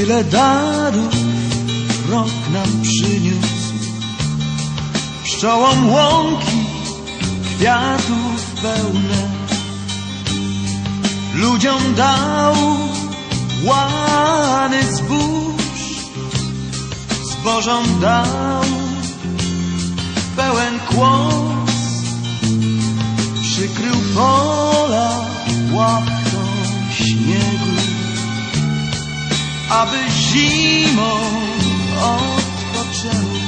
Tyle darów rok nam przyniósł, pszczołom łąki kwiatów pełne, ludziom dał łany zbóż, zbożom dał pełen kłos, przykrył pola łapką śniegu, aby zimą odpoczęły.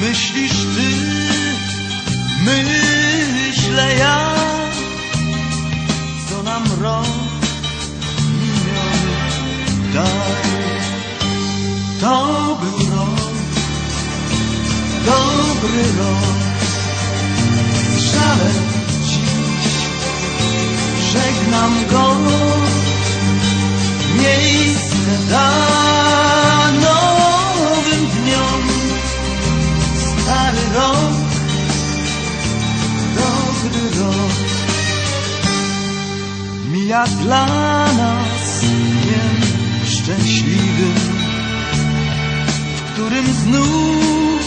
Myślisz ty, myślę ja, co nam rok miniony daje. To był rok, dobry rok, z żalem dziś żegnam go. Miejsce da nowym dniom, stary rok, dobry rok. Mija dla nas dniem szczęśliwym, w którym znów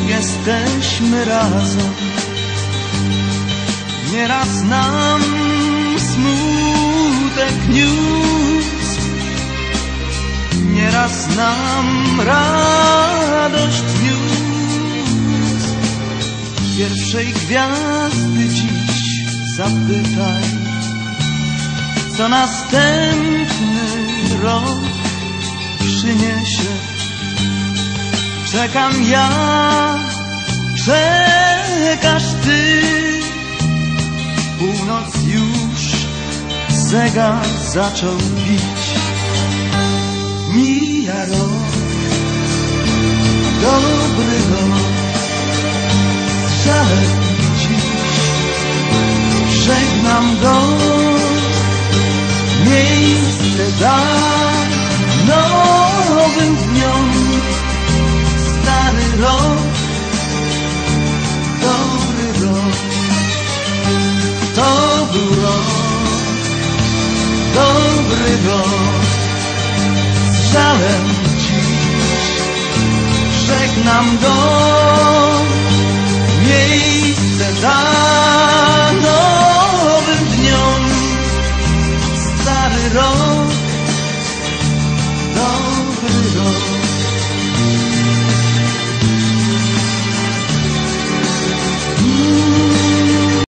jesteśmy razem. Nieraz nam smutek niósł, nieraz nam radość niósł. Pierwszej gwiazdy dziś zapytaj, co następny rok przyniesie. Czekam ja, czekasz ty, północ już zegar zaczął bić. Mija rok, dobry rok, z żalem dziś żegnam go. Miejsce da nowym dniom, stary rok, dobry rok. To był rok, dobry rok, z żalem dziś żegnam go. Miejsce da nowym dniom, stary rok, dobry rok.